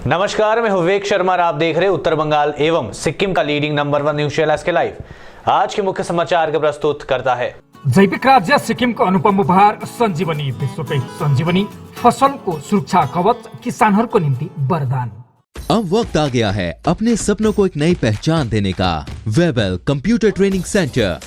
नमस्कार, मैं विवेक शर्मा और आप देख रहे हैं उत्तर बंगाल एवं सिक्किम का लीडिंग नंबर 1 न्यूज चैनल के लाइव। आज के मुख्य समाचार का प्रस्तुत करता है जैविक राज्य सिक्किम को अनुपम उपहार संजीवनी विश्वकै संजीवनी फसल को सुरक्षा कवच किसानों को निम्ति वरदान। अब वक्त आ गया है अपने सपनों को एक नई पहचान देने का। Webel computer training centre,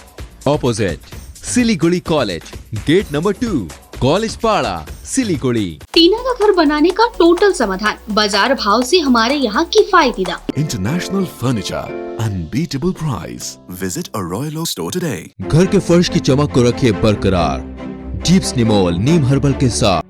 opposite Siliguri college, gate number 2, college Para, Siliguri. टीना का घर बनाने का टोटल समाधान, बाजार भाव से हमारे यहाँ किफायती दाम। International furniture, unbeatable price. Visit a Royal Oak store today. घर के फर्श की चमक को रखिए बरकरार जीप्स निमोल नीम हर्बल के साथ।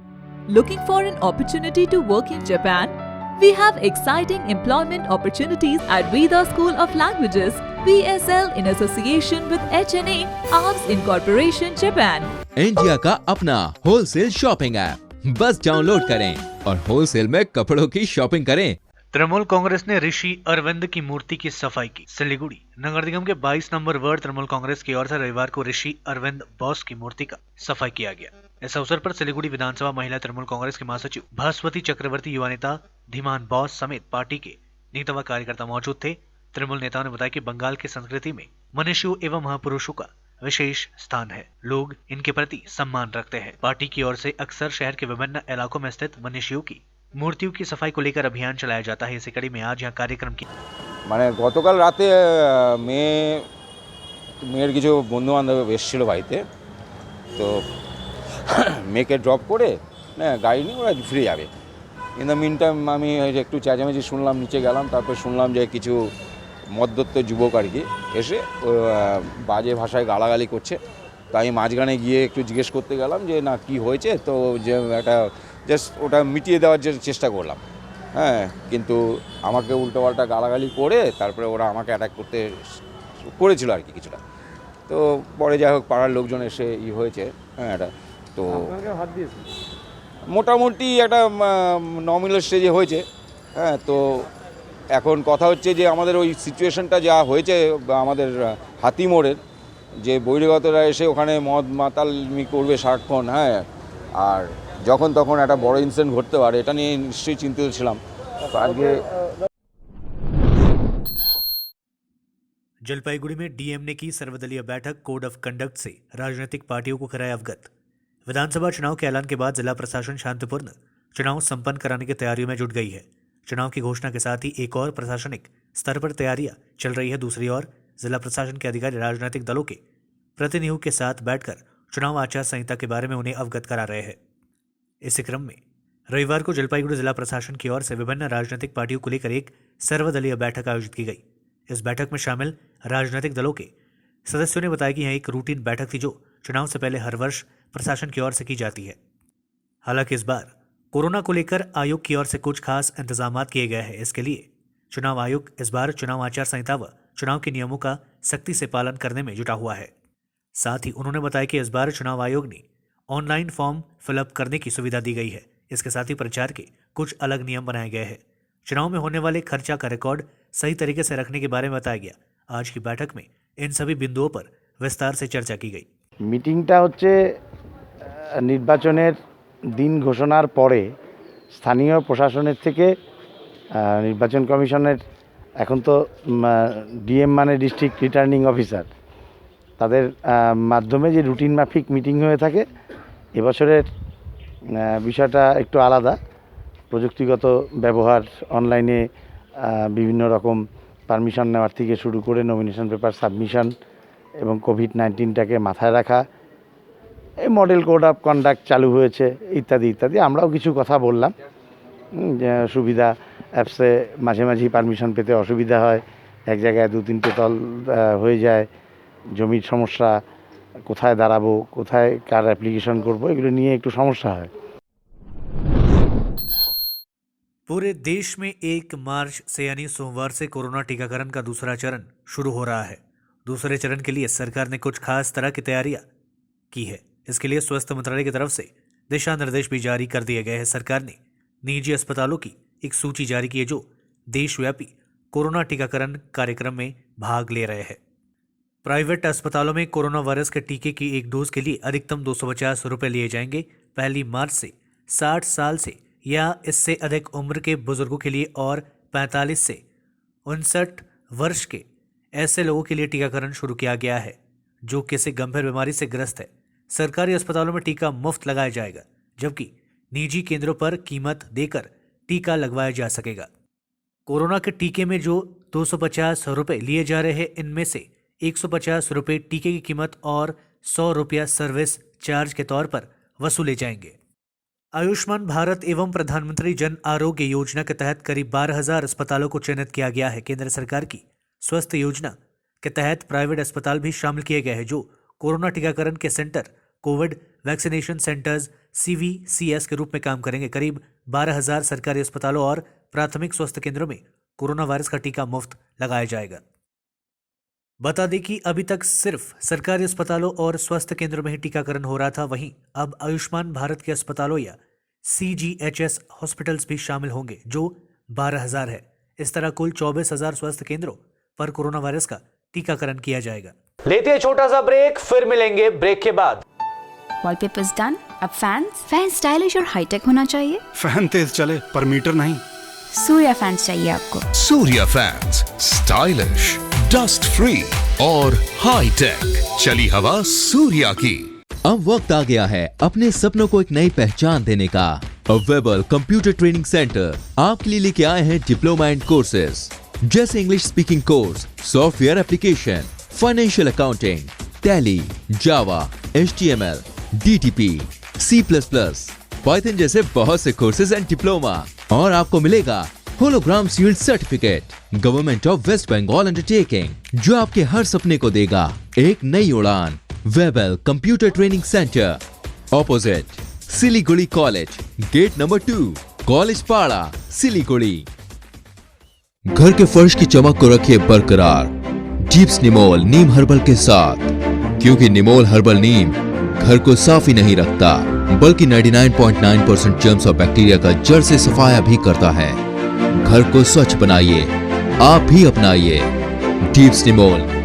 Looking for an opportunity to work in Japan? We have exciting employment opportunities at Veda School of Languages, VSL, in association with HNA, Arms Incorporation, Japan. India का अपना होलसेल शॉपिंग ऐप, बस download करें और wholesale में कपड़ों की shopping करें। तृणमूल कांग्रेस ने ऋषि अरविंद की मूर्ति की सफाई की। सिलीगुड़ी नगर निगम के 22 नंबर वार्ड तृणमूल कांग्रेस की ओर से रविवार को ऋषि अरविंद बॉस की मूर्ति का सफाई किया गया। इस अवसर पर सिलीगुड़ी विधानसभा महिला तृणमूल कांग्रेस के महासचिव भास्वती चक्रवर्ती, युवा नेता धीमान बॉस समेत पार्टी के नेता व कार्यकर्ता मौजूद थे। तृणमूल नेताओं ने बताया कि बंगाल की संस्कृति में मनुष्यों एवं महापुरुषों का विशेष स्थान है। लोग इनके प्रति सम्मान रखते हैं। पार्टी की ओर से अक्सर शहर के विभिन्न इलाकों में स्थित मनुष्यों की मूर्तियों की सफाई को लेकर अभियान चलाया जाता है। इसी कड़ी में आज यहाँ कार्यक्रम की মানে গতকাল রাতে মেয়ের কিছু বন্ধু বান্ধব এসেছিলো বাড়িতে, তো মেয়েকে ড্রপ করে গাড়ি নিয়ে ওরা ফিরে যাবে। ইন দ্য মিন টাইম আমি একটু চেঁচামেচি শুনলাম, নিচে গেলাম, তারপর শুনলাম যে কিছু মদ্যত্ব যুবক আর কি এসে বাজে ভাষায় গালাগালি করছে। তো আমি মাঝখানে গিয়ে একটু জিজ্ঞেস করতে গেলাম যে না কি হয়েছে, তো যে একটা জাস্ট ওটা মিটিয়ে দেওয়ার যে চেষ্টা করলাম, হ্যাঁ, কিন্তু আমাকে উল্টোপাল্টা গালাগালি করে তারপরে ওরা আমাকে অ্যাটাক করেছিল আর কি কিছুটা। তো পরে যাই হোক পাড়ার লোকজন এসে হয়েছে, হ্যাঁ, এটা তো মোটামুটি একটা নমিনাল স্টেজে হয়েছে। হ্যাঁ, তো এখন কথা হচ্ছে যে আমাদের ওই সিচুয়েশনটা যা হয়েছে আমাদের হাতি মোড়ের যে বহিরাগতরা এসে ওখানে মদ মাতালমি করবে সারাক্ষণ, হ্যাঁ, আর যখন তখন একটা বড় ইনসিডেন্ট ঘটতে পারে, এটা নিয়ে নিশ্চয়ই চিন্তিত ছিলাম। আজকে जलपाईगुड़ी में डीएम ने की सर्वदलीय बैठक, कोड ऑफ कंडक्ट से राजनीतिक पार्टियों को कराया अवगत। विधानसभा चुनाव के ऐलान के बाद जिला प्रशासन शांतिपूर्ण चुनाव संपन्न कराने की तैयारियों में जुट गई है। चुनाव की घोषणा के साथ ही एक और प्रशासनिक स्तर पर तैयारियां चल रही है। दूसरी ओर जिला प्रशासन के अधिकारी राजनीतिक दलों के प्रतिनिधियों के साथ बैठकर चुनाव आचार संहिता के बारे में उन्हें अवगत करा रहे हैं। इसी क्रम में रविवार को जलपाईगुड़ी जिला प्रशासन की ओर से विभिन्न राजनीतिक पार्टियों को लेकर एक सर्वदलीय बैठक आयोजित की गई। इस बैठक में शामिल राजनीतिक दलों के सदस्यों ने बताया कि यह एक रूटीन बैठक थी जो चुनाव से पहले हर वर्ष प्रशासन की ओर से की जाती है। हालांकि इस बार कोरोना को लेकर आयोग की ओर से कुछ खास इंतजाम किए गए हैं। इसके लिए चुनाव आयोग इस बार चुनाव आचार संहिता व चुनाव के नियमों का सख्ती से पालन करने में जुटा हुआ है। साथ ही उन्होंने बताया कि इस बार चुनाव आयोग ने ऑनलाइन फॉर्म फिलअप करने की सुविधा दी गई है। इसके साथ ही प्रचार के कुछ अलग नियम बनाए गए हैं। चुनाव में होने वाले खर्चा का रिकॉर्ड सही तरीके से रखने के बारे में बताया गया। आज की बैठक में इन सभी बिंदुओं पर विस्तार से चर्चा की गई। মিটিংটা হচ্ছে নির্বাচনের দিন ঘোষণার পরে স্থানীয় প্রশাসনের থেকে নির্বাচন কমিশনের, এখন তো ডিএম মানে ডিস্ট্রিক্ট রিটার্নিং অফিসার, তাদের মাধ্যমে যে রুটিন মাফিক মিটিং হয়ে থাকে। এবছরের বিষয়টা একটু আলাদা, প্রযুক্তিগত ব্যবহার, অনলাইনে বিভিন্ন রকম পারমিশন নেওয়ার থেকে শুরু করে নমিনেশন পেপার সাবমিশন এবং কোভিড-19টাকে মাথায় রাখা, এই মডেল কোড অফ কন্ডাক্ট চালু হয়েছে ইত্যাদি ইত্যাদি। আমরাও কিছু কথা বললাম, সুবিধা অ্যাপসে মাঝে মাঝেই পারমিশন পেতে অসুবিধা হয়, এক জায়গায় 2-3টে তল হয়ে যায়, জমির সমস্যা, কোথায় দাঁড়াবো, কোথায় কার অ্যাপ্লিকেশন করব, এগুলো নিয়ে একটু সমস্যা হয়। पूरे देश में 1 मार्च से यानी सोमवार से कोरोना टीकाकरण का दूसरा चरण शुरू हो रहा है। दूसरे चरण के लिए सरकार ने कुछ खास तरह की तैयारियां की है। इसके लिए स्वास्थ्य मंत्रालय की तरफ से दिशा निर्देश भी जारी कर दिए गए हैं। सरकार ने निजी अस्पतालों की एक सूची जारी की है जो देशव्यापी कोरोना टीकाकरण कार्यक्रम में भाग ले रहे हैं। प्राइवेट अस्पतालों में कोरोना वायरस के टीके की एक डोज के लिए अधिकतम 250 रुपये लिए जाएंगे। 1 मार्च से 60 साल से या इससे अधिक उम्र के बुजुर्गों के लिए और 45 से 59 वर्ष के ऐसे लोगों के लिए टीकाकरण शुरू किया गया है जो किसी गंभीर बीमारी से ग्रस्त है। सरकारी अस्पतालों में टीका मुफ्त लगाया जाएगा, जबकि निजी केंद्रों पर कीमत देकर टीका लगवाया जा सकेगा। कोरोना के टीके में जो 250 रुपये लिए जा रहे हैं, इनमें से 150 रुपये टीके की कीमत और 100 रुपया सर्विस चार्ज के तौर पर वसूले जाएंगे। आयुष्मान भारत एवं प्रधानमंत्री जन आरोग्य योजना के तहत करीब 12,000 अस्पतालों को चयनित किया गया है। केंद्र सरकार की स्वस्थ योजना के तहत प्राइवेट अस्पताल भी शामिल किए गए हैं जो कोरोना टीकाकरण के centre, Covid vaccination centres CVCS के रूप में काम करेंगे। करीब 12,000 सरकारी अस्पतालों और प्राथमिक स्वास्थ्य केंद्रों में कोरोना वायरस का टीका मुफ्त लगाया जाएगा। बता दें कि अभी तक सिर्फ सरकारी अस्पतालों और स्वास्थ्य केंद्रों में ही टीकाकरण हो रहा था, वहीं अब आयुष्मान भारत के अस्पतालों या CGHS हॉस्पिटल्स भी शामिल होंगे जो 12,000 है। इस तरह कुल 24,000 स्वास्थ्य केंद्रों पर कोरोना वायरस का टीकाकरण किया जाएगा। लेते हैं छोटा सा ब्रेक, फिर मिलेंगे ब्रेक के बाद। Wallpapers done. अब फैन स्टाइलिश और हाईटेक होना चाहिए। फैन तेज चले पर मीटर नहीं। सूर्या फैंस चाहिए आपको। Surya fans, stylish, dust free और high tech। चली हवा सूर्या की। अब वक्त आ गया है अपने सपनों को एक नई पहचान देने का। वेबल कंप्यूटर ट्रेनिंग सेंटर आपके लिए लेके आए हैं डिप्लोमा एंड कोर्सेज जैसे English speaking course, software application, financial accounting, Tally, Java, HTML, DTP, C++, Python जैसे बहुत से कोर्सेज एंड डिप्लोमा। और आपको मिलेगा hologram sealed certificate government of West Bengal undertaking जो आपके हर सपने को देगा एक नई उड़ान। Webel computer training centre, opposite Siliguri college, gate number 2, college Para, Siliguri. घर के फर्श की चमक को रखिए बरकरार जीप्स निमोल नीम हर्बल के साथ, क्योंकि निमोल हर्बल नीम घर को साफ ही नहीं रखता बल्कि 99.9% जर्म्स और बैक्टीरिया का जड़ से सफाया भी करता है। घर को स्वच्छ बनाइए, आप भी अपनाइए jeeps Nimol.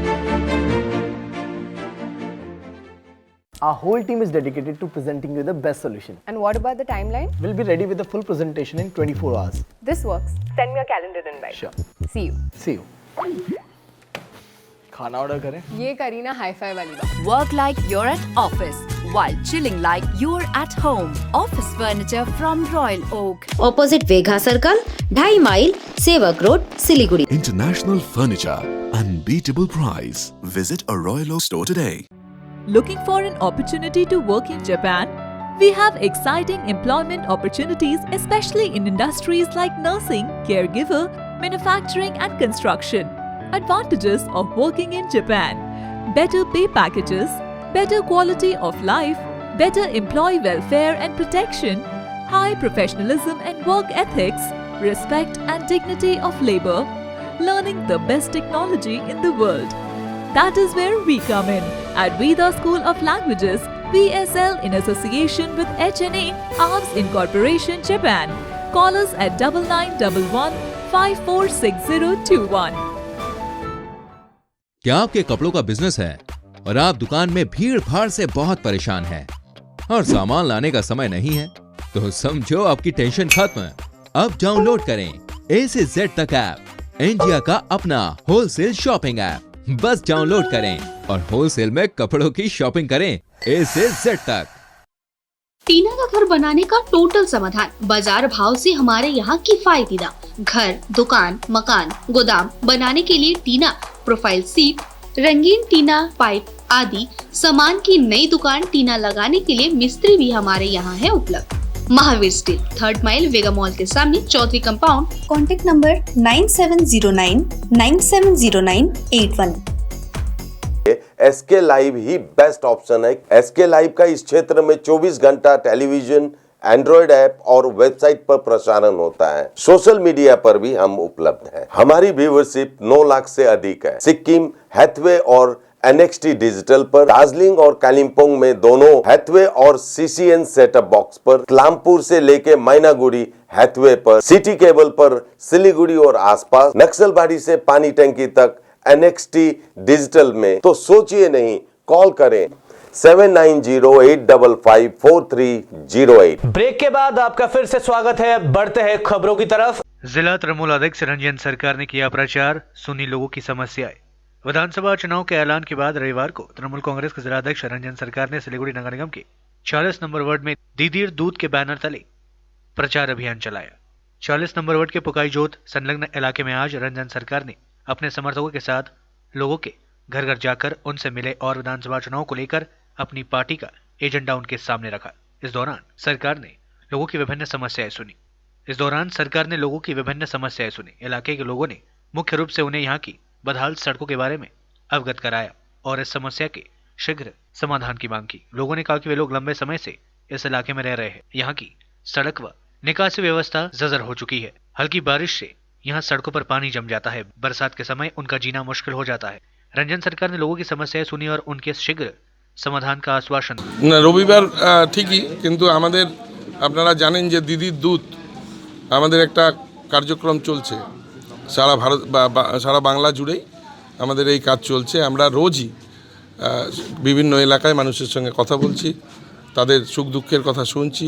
Our whole team is dedicated to presenting you the best solution. And what about the timeline? We'll be ready with the full presentation in 24 hours. This works. Send me a calendar invite. Sure. See you. See you. खाना order करें? ये करी ना hi-fi वाली बात। Work like you're at office while chilling like you're at home. Office furniture from Royal Oak. Opposite Vegha Circle, 2.5 mile, Sevak Road, Siliguri. International furniture, unbeatable price. Visit a Royal Oak store today. Looking for an opportunity to work in Japan? We have exciting employment opportunities, especially in industries like nursing, caregiver, manufacturing and construction. Advantages of working in Japan: better pay packages, better quality of life, better employee welfare and protection, high professionalism and work ethics, respect and dignity of labor, learning the best technology in the world. That is where we come in at Veda School of Languages, VSL, in association with HNA, ARMS Incorporation, Japan. Call us at 9911 546021. क्या आपके कपड़ों का business है और आप दुकान में भीड़ भाड़ से बहुत परेशान हैं और सामान लाने का समय नहीं है? तो समझो आपकी टेंशन खत्म। अब डाउनलोड करें A से Z तक ऐप, इंडिया का अपना होलसेल शॉपिंग ऐप। बस डाउनलोड करें और होलसेल में कपड़ों की शॉपिंग करें A से Z तक। टीना का घर बनाने का टोटल समाधान बाजार भाव से हमारे यहाँ किफायती दाम। घर, दुकान, मकान, गोदाम बनाने के लिए टीना, प्रोफाइल सीट, रंगीन टीना, पाइप आदि सामान की नई दुकान टीना लगाने के लिए मिस्त्री भी हमारे यहाँ है उपलब्ध। Mahavir steel, 3rd mile, Vega mall के सामने, Chowdhury compound. Contact number 9709970981। SK live ही बेस्ट ऑप्शन है। SK लाइव का इस क्षेत्र में 24 घंटा टेलीविजन, एंड्रॉइड ऐप और वेबसाइट पर प्रसारण होता है। सोशल मीडिया पर भी हम उपलब्ध हैं। हमारी व्यूवरशिप 9 लाख से अधिक है। सिक्किम, हैथवे और NXT डिजिटल पर, दार्जिलिंग और कालिम्पोंग में दोनों हैथवे और CCN सेटअप बॉक्स पर, क्लामपुर से लेके मैनागुड़ी हैथवे पर, सिटी केबल पर, सिलीगुड़ी और आसपास, नक्सलबाड़ी से पानी टंकी तक NXT डिजिटल में। तो सोचिए नहीं, कॉल करें 7908554308। ब्रेक के बाद आपका फिर से स्वागत है। बढ़ते हैं खबरों की तरफ। जिला तृणमूल अध्यक्ष रंजन सरकार ने किया प्रचार, सुनी लोगों की समस्याएं। विधानसभा चुनाव के ऐलान के बाद रविवार को तृणमूल कांग्रेस के जिलाध्यक्ष रंजन सरकार ने सिलीगुड़ी नगर निगम के 40 नंबर वार्ड में दीदीर दूध के बैनर तले प्रचार अभियान चलाया। 40 नंबर वार्ड के पुकाई जोत संलग्न इलाके में आज रंजन सरकार ने अपने समर्थकों के साथ लोगों के घर घर जाकर उनसे मिले और विधानसभा चुनाव को लेकर अपनी पार्टी का एजेंडा उनके सामने रखा। इस दौरान सरकार ने लोगों की विभिन्न समस्याएं सुनी। इलाके के लोगों ने मुख्य रूप से उन्हें यहाँ की बदहाल सड़कों के बारे में अवगत कराया और इस समस्या के शीघ्र समाधान की मांग की। लोगों ने कहा कि वे लोग लंबे समय से इस इलाके में रह रहे हैं। यहाँ की सड़क व निकासी व्यवस्था जर्जर हो चुकी है। हल्की बारिश से यहाँ सड़कों पर पानी जम जाता है। बरसात के समय उनका जीना मुश्किल हो जाता है। रंजन सरकार ने लोगों की समस्याएं सुनी और उनके शीघ्र समाधान का आश्वासन दिया। রবিবার ঠিকই, কিন্তু আমাদের আপনারা জানেন যে দিদির দুধ আমাদের একটা কার্যক্রম চলছে সারা ভারত বা সারা বাংলা জুড়েই আমাদের এই কাজ চলছে। আমরা রোজই বিভিন্ন এলাকায় মানুষের সঙ্গে কথা বলছি, তাদের সুখ দুঃখের কথা শুনছি,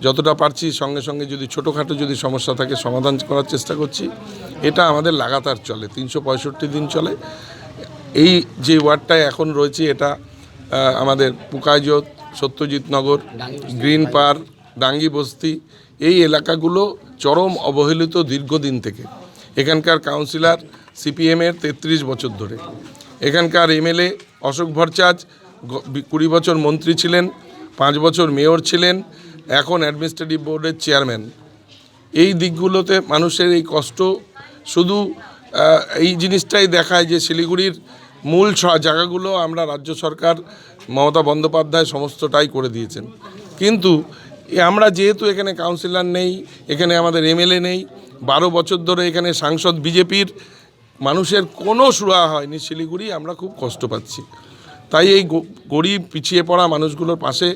যতটা পারছি সঙ্গে সঙ্গে যদি ছোটোখাটো যদি সমস্যা থাকে সমাধান করার চেষ্টা করছি। এটা আমাদের লাগাতার চলে, 365 দিন চলে। এই যে ওয়ার্ডটায় এখন রয়েছে এটা আমাদের পুকাইজোত, সত্যজিৎ নগর, গ্রিন পার্ক, ডাঙ্গি বস্তি, এই এলাকাগুলো চরম অবহেলিত দীর্ঘদিন থেকে। এখানকার কাউন্সিলর সিপিএমের 33 বছর ধরে, এখানকার এমএলএ অশোক ভট্টাচার্য 20 বছর মন্ত্রী ছিলেন, 5 বছর মেয়র ছিলেন, এখন অ্যাডমিনিস্ট্রেটিভ বোর্ডের চেয়ারম্যান। এই দিকগুলোতে মানুষের এই কষ্ট শুধু এই জিনিসটাই দেখায় যে শিলিগুড়ির মূল জায়গাগুলো আমরা রাজ্য সরকার মমতা বন্দ্যোপাধ্যায় সমস্তটাই করে দিয়েছেন, কিন্তু আমরা যেহেতু এখানে কাউন্সিলর নেই, এখানে আমাদের এমএলএ নেই, 12 বছর ধরে এখানে সাংসদ বিজেপির, মানুষের কোনো সুরাহা হয়নি শিলিগুড়ি, আমরা খুব কষ্ট পাচ্ছি। তাই এই গরিব পিছিয়ে পড়া মানুষগুলোর পাশে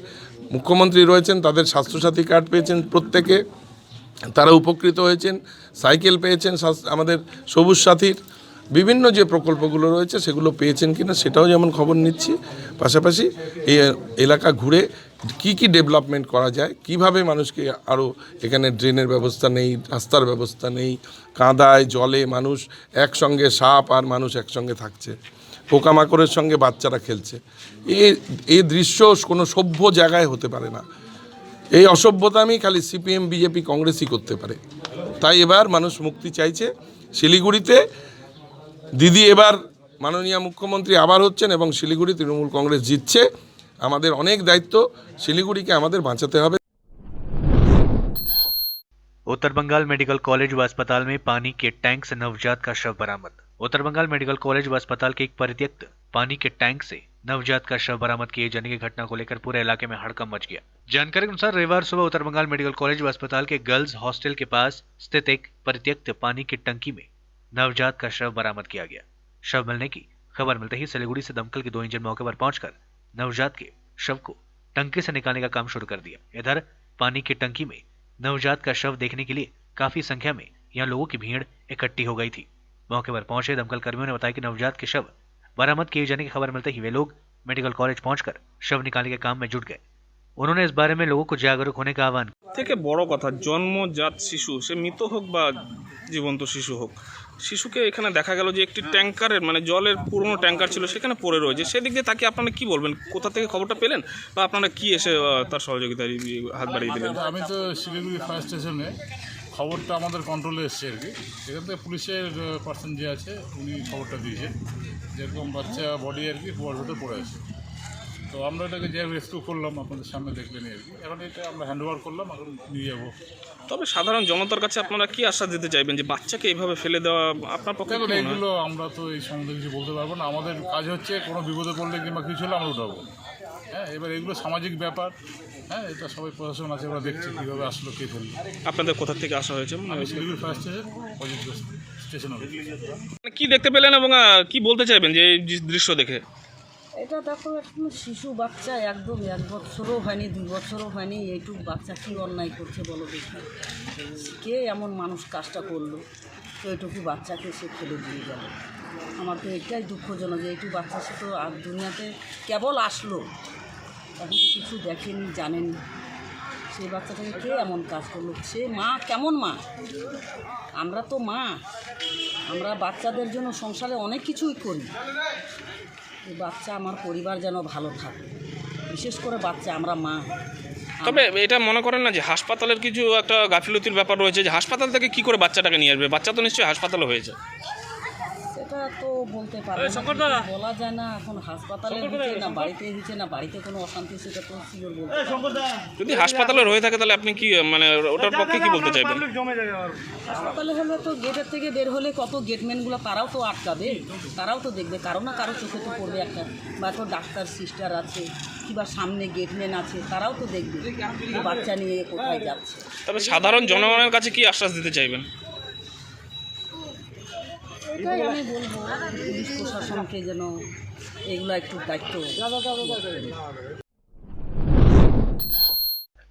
মুখ্যমন্ত্রী রয়েছেন, তাদের স্বাস্থ্যসাথী কার্ড পেয়েছেন প্রত্যেকে, তারা উপকৃত হয়েছেন, সাইকেল পেয়েছেন, আমাদের সবুজ সাথীর বিভিন্ন যে প্রকল্পগুলো রয়েছে সেগুলো পেয়েছেন কিনা সেটাও যেমন খবর নিচ্ছি। পাশাপাশি এই এলাকা ঘুরে কি ডেভেলপমেন্ট করা যায়, কিভাবে মানুষকে আরও এখানে ড্রেনের ব্যবস্থা নেই, রাস্তার ব্যবস্থা নেই, কাদায় জলে মানুষ একসঙ্গে, সাপ আর মানুষ একসঙ্গে থাকছে, পোকামাকড়ের সঙ্গে বাচ্চারা খেলছে। এই দৃশ্য কোনো সভ্য জায়গায় হতে পারে না। এই অসভ্যতামি খালি সিপিএম, বিজেপি, কংগ্রেসই করতে পারে। তাই এবার মানুষ মুক্তি চাইছে। শিলিগুড়িতে দিদি এবার মাননীয় মুখ্যমন্ত্রী আবার হচ্ছেন এবং শিলিগুড়ি তৃণমূল কংগ্রেস জিতছে। আমাদের অনেক দায়িত্ব, শিলিগুড়িকে আমাদের বাঁচাতে হবে। उत्तर बंगाल मेडिकल कॉलेज व अस्पताल में पानी के टैंक से नवजात का शव बरामद। उत्तर बंगाल मेडिकल कॉलेज व अस्पताल के एक परित्यक्त पानी के टैंक से नवजात का शव बरामद किए जाने की घटना को लेकर पूरे इलाके में हड़कंप मच गया। जानकारी के अनुसार रविवार सुबह उत्तर बंगाल मेडिकल कॉलेज व अस्पताल के गर्ल्स हॉस्टल के पास स्थित एक परित्यक्त पानी की टंकी में नवजात का शव बरामद किया गया। शव मिलने की खबर मिलते ही सिलीगुड़ी से दमकल के 2 इंजन मौके पर पहुंचकर नवजात के शव को टंकी से निकालने का काम शुरू कर दिया। इधर पानी की टंकी में नवजात का शव देखने के लिए काफी संख्या में यहाँ लोगों की भीड़ इकट्ठी हो गई थी। मौके पर पहुंचे दमकल कर्मियों ने बताया कि नवजात के शव बरामद किए जाने की खबर मिलते ही वे लोग मेडिकल कॉलेज पहुंचकर शव निकालने के काम में जुट गए। उन्होंने इस बारे में लोगों को जागरूक होने का आह्वान থেকে বড় কথা, জন্মজাত শিশু, সে মৃত হোক বা জীবন্ত শিশু হোক, শিশুকে এখানে দেখা গেল যে একটি ট্যাঙ্কারের মানে জলের পুরনো ট্যাঙ্কার ছিল সেখানে পড়ে রয়েছে। সেদিক দিয়ে তাকে আপনারা কি বলবেন? কোথা থেকে খবরটা পেলেন বা আপনারা কি এসে তার সহযোগিতায় হাত বাড়িয়ে দিলেন? আমি তো শিলিগুড়ি ফায়ার স্টেশনে খবরটা আমাদের কন্ট্রোলে এসছে আর কি। সেখান থেকে পুলিশের পার্সন যে আছে উনি খবরটা দিয়েছেন যেরকম বাচ্চা বডি আর কি কুয়ার ভেতর পড়ে আছে। তো আমরা এটাকে যে রেস্কিউ করলাম, আপনাদের সামনে দেখলেন আর কি। এখন এটা আমরা হ্যান্ড ওভার করলাম, এখন নিয়ে যাবো। তবে সাধারণ জনতার কাছে আপনারা কি আশ্বাস দিতে চাইবেন যে বাচ্চাকে এইভাবে ফেলে দেওয়া আপনার পক্ষে? এগুলো আমরা তো এই সম্বন্ধে কিছু বলতে পারবো না। আমাদের কাজ হচ্ছে কোনো বিপদে পড়লে কিংবা কিছু হলে আমরা উঠাবো। হ্যাঁ, এবার এগুলো সামাজিক ব্যাপার। হ্যাঁ, এটা সবাই প্রশাসন আছে, ওরা দেখছে কীভাবে আসলো, কে ফেললো। আপনাদের কোথা থেকে আসা হয়েছে? Siliguri fire station, Ajit station. কি দেখতে পেলেন এবং কি বলতে চাইবেন যে এই দৃশ্য দেখে? এটা দেখো, এখন শিশু বাচ্চা, একদম 1 বছরও হয়নি, 2 বছরও হয়নি, এইটুকু বাচ্চা কী অন্যায় করছে বলো দেখি। কে এমন মানুষ কাজটা করলো? তো এইটুকু বাচ্চাকে সে ফেলে দিয়ে গেল। আমার তো এটাই দুঃখজনক যে এইটুকু বাচ্চা, সে তো আর দুনিয়াতে কেবল আসলো, এখন তো কিছু দেখেনি, জানেনি। সেই বাচ্চাটাকে কে এমন কাজ করলো? সে মা কেমন মা? আমরা তো মা, আমরা বাচ্চাদের জন্য সংসারে অনেক কিছুই করি। এই বাচ্চা, আমার পরিবার যেন ভালো থাকে, বিশেষ করে বাচ্চা, আমরা মা। তবে এটা মনে করেন না যে হাসপাতালের কিছু একটা গাফিলতির ব্যাপার রয়েছে, যে হাসপাতাল থেকে কি করে বাচ্চাটাকে নিয়ে আসবে? বাচ্চা তো নিশ্চয়ই হাসপাতালে হয়েছে। সেটা তো বলতে পারবো না, বলা যায় না। এখন হাসপাতালে হচ্ছে না বাড়িতে হচ্ছে না বাড়িতে কোনো অশান্তি, সেটা তো শিওর বলতে পারবো না। যদি হাসপাতালে হয়ে থাকে তাহলে আপনি কি মানে ওটার পক্ষে কি বলতে চাইবেন? হাসপাতালে হলে তো গেটের থেকে বের হলে কত গেটম্যানগুলো তারাও তো আটকাবে, তারাও তো দেখবে, কারো না কারো চোখে তো পড়বে একটা, বা তো ডাক্তার সিস্টার আছে কিংবা সামনে গেটম্যান আছে, তারাও তো দেখবে যে বাচ্চা নিয়ে কোথায় যাচ্ছে। তবে সাধারণ জনগণের কাছে কি আশ্বাস দিতে চাইবেন? এটাই আমি বলবো পুলিশ প্রশাসনকে যেন এগুলো একটু দায়িত্ব।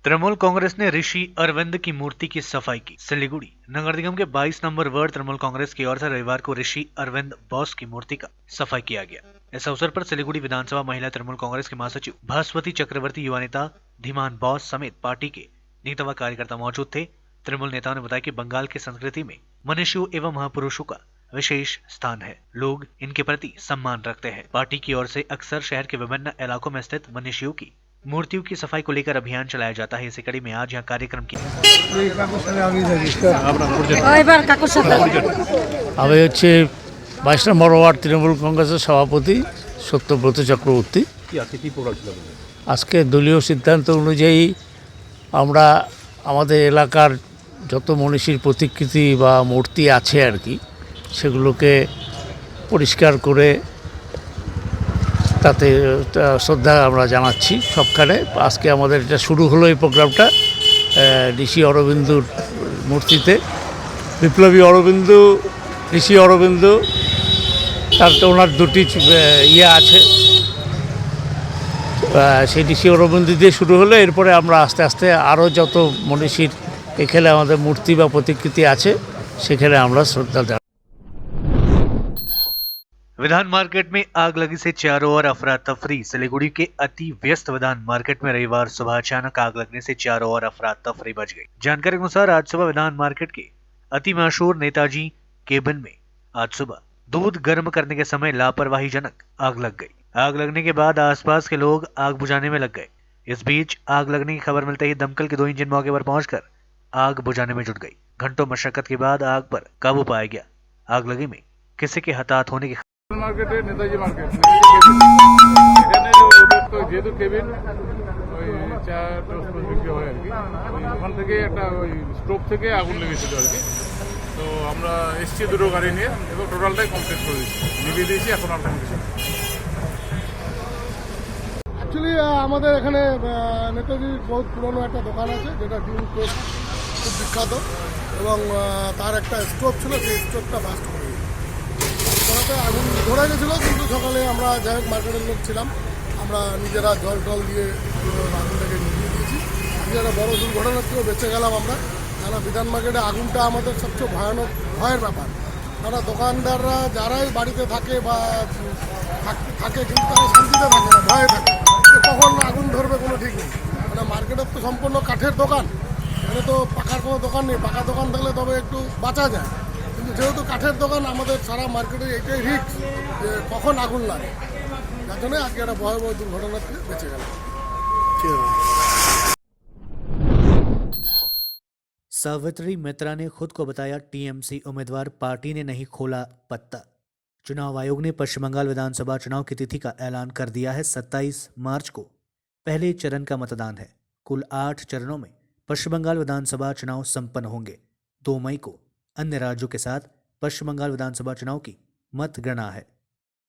तृणमूल कांग्रेस ने ऋषि अरविंद की मूर्ति की सफाई की। सिलीगुड़ी नगर निगम के 22 नंबर वार्ड तृणमूल कांग्रेस की ओर से रविवार को ऋषि अरविंद बॉस की मूर्ति का सफाई किया गया। इस अवसर पर सिलीगुड़ी विधानसभा महिला तृणमूल कांग्रेस के महासचिव भास्वती चक्रवर्ती, युवा नेता धीमान बॉस समेत पार्टी के नेता व कार्यकर्ता मौजूद थे। तृणमूल नेताओं ने बताया कि बंगाल की संस्कृति में मनुष्यों एवं महापुरुषों का विशेष स्थान है, लोग इनके प्रति सम्मान रखते हैं। पार्टी की ओर से अक्सर शहर के विभिन्न इलाकों में स्थित मनुष्यों की मूर्तियों की सफाई को लेकर अभियान चलाया जाता है। इसी कड़ी में आज यहाँ कार्यक्रम किया। আমি হচ্ছে 22 নম্বর ওয়ার্ড তৃণমূল কংগ্রেসের সভাপতি সত্যব্রত চক্রবর্তী। আজকে দলীয় সিদ্ধান্ত অনুযায়ী আমরা আমাদের এলাকার যত মনীষীর প্রতিকৃতি বা মূর্তি আছে আর কি, সেগুলোকে পরিষ্কার করে তাতে শ্রদ্ধা আমরা জানাচ্ছি সবখানে। আজকে আমাদের এটা শুরু হলো এই প্রোগ্রামটা ঋষি অরবিন্দুর মূর্তিতে। বিপ্লবী অরবিন্দ, ঋষি অরবিন্দ, তার তো ওনার দুটি ইয়ে আছে, সেই ঋষি অরবিন্দ দিয়ে শুরু হলো। এরপরে আমরা আস্তে আস্তে আরও যত মনীষীর এখানে আমাদের মূর্তি বা প্রতিকৃতি আছে সেখানে আমরা শ্রদ্ধা জানাই। विधान मार्केट में आग लगी से चारों ओर अफरा तफरी। सिलीगुड़ी के अति व्यस्त विधान मार्केट में रविवार सुबह अचानक आग लगने से चारों ओर अफरा तफरी मच गई। जानकारी के अनुसार आज सुबह विधान मार्केट के अति मशहूर नेताजी केबिन में आज सुबह दूध गर्म करने के समय लापरवाही जनक आग लग गई। आग लगने के बाद आसपास के लोग आग बुझाने में लग गए। इस बीच आग लगने की खबर मिलते ही दमकल के 2 इंजन मौके पर पहुंचकर आग बुझाने में जुट गई। घंटों मशक्कत के बाद आग पर काबू पाया गया। आग लगी में किसी के हताहत होने की মার্কেটে নেতাজি মার্কেট এখানে ওদের তো যেহেতু কেবিন ওই চা টোস্ট বিক্রি হয় আর কি, ওখান থেকে একটা ওই স্টোভ থেকে আগুন লেগেছিল আর কি। তো আমরা এসছি দুটো গাড়ি নিয়ে এবং টোটালটাই কমপ্লিট করে দিচ্ছি, নিভিয়ে দিয়েছি, এখন আর কোনো কিছু। অ্যাকচুয়ালি আমাদের এখানে নেতাজির বহুত পুরনো একটা দোকান আছে যেটা ডিম টোস্ট খুব বিখ্যাত, এবং তার একটা স্টোভ ছিল, সেই স্টোভটা বাস্ট করে করাতে আগুন ধরে গেছিলো। কিন্তু সকালে আমরা যাই হোক মার্কেটের লোক ছিলাম, আমরা নিজেরা জল টল দিয়ে আগুনটাকে নিভিয়ে দিয়েছি। আজকে একটা বড়ো দুর্ঘটনা থেকেও বেঁচে গেলাম আমরা। কেন বিধান মার্কেটে আগুনটা আমাদের সবচেয়ে ভয়ানক ভয়ের ব্যাপার। কারণ দোকানদাররা যারাই বাড়িতে থাকে বা থাকে কিন্তু তারা শান্তিতে থাকে না, ভয়ে থাকে, কখন আগুন ধরবে কোনো ঠিক নেই। মানে মার্কেটের তো সম্পূর্ণ কাঠের দোকান, এখানে তো পাকার কোনো দোকান নেই। পাকা দোকান থাকলে তবে একটু বাঁচা যায়, কিন্তু যেহেতু কাঠের দোকান আমাদের সারা মার্কেটে এইটাই রিস্ক যে কখন আগুন লাগে, যার জন্য আজকে একটা ভয়াবহ দুর্ঘটনা থেকে বেঁচে গেল। सावित्री मित्रा ने खुद को बताया टीएमसी उम्मीदवार, पार्टी ने नहीं खोला पत्ता। चुनाव आयोग ने पश्चिम बंगाल विधानसभा चुनाव की तिथि का ऐलान कर दिया है। 27 मार्च को पहले चरण का मतदान है। कुल 8 चरणों में पश्चिम बंगाल विधानसभा चुनाव संपन्न होंगे। 2 मई को अन्य राज्यों के साथ पश्चिम बंगाल विधानसभा चुनाव की मतगणना है।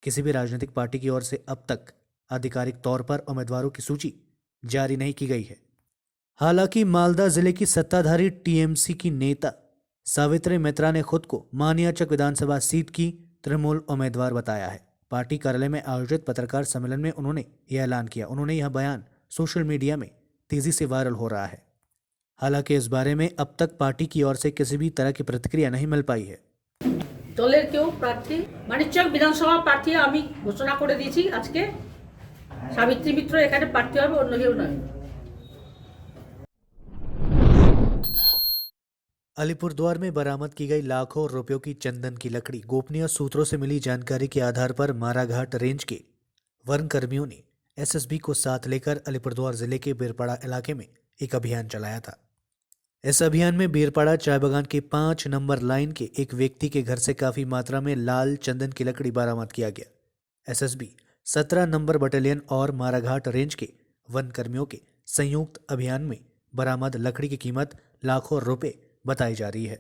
किसी भी राजनीतिक पार्टी की ओर से अब तक आधिकारिक तौर पर उम्मीदवारों की सूची जारी नहीं की गई है। हालांकि मालदा जिले की सत्ताधारी टीएमसी की नेता सावित्री मित्रा ने खुद को मानियाचक विधानसभा सीट की तृणमूल उम्मीदवार बताया है। पार्टी कार्यालय में आयोजित पत्रकार सम्मेलन में उन्होंने यह ऐलान किया। उन्होंने यह बयान सोशल मीडिया में तेजी से वायरल हो रहा है। हालांकि इस बारे में अब तक पार्टी की ओर से किसी भी तरह की प्रतिक्रिया नहीं मिल पाई है। দলের কেউ প্রার্থী মানিকচক বিধানসভা প্রার্থী আমি ঘোষণা করে দিয়েছি আজকে। সাবিত্রী মিত্র এখানে প্রার্থী হবে, অন্য কেউ নয়। अलीपुरद्वार में बरामद की गई लाखों रुपयों की चंदन की लकड़ी। गोपनीय सूत्रों से मिली जानकारी के आधार पर माराघाट रेंज के वन कर्मियों ने एसएसबी को साथ लेकर अलीपुरद्वार जिले के बीरपाड़ा इलाके में एक अभियान चलाया था। इस अभियान में बीरपाड़ा चाय बागान के 5 नंबर लाइन के एक व्यक्ति के घर से काफी मात्रा में लाल चंदन की लकड़ी बरामद किया गया। एसएसबी 17 नंबर बटालियन और माराघाट रेंज के वन कर्मियों के संयुक्त अभियान में बरामद लकड़ी की कीमत लाखों रुपए बताई जा रही है।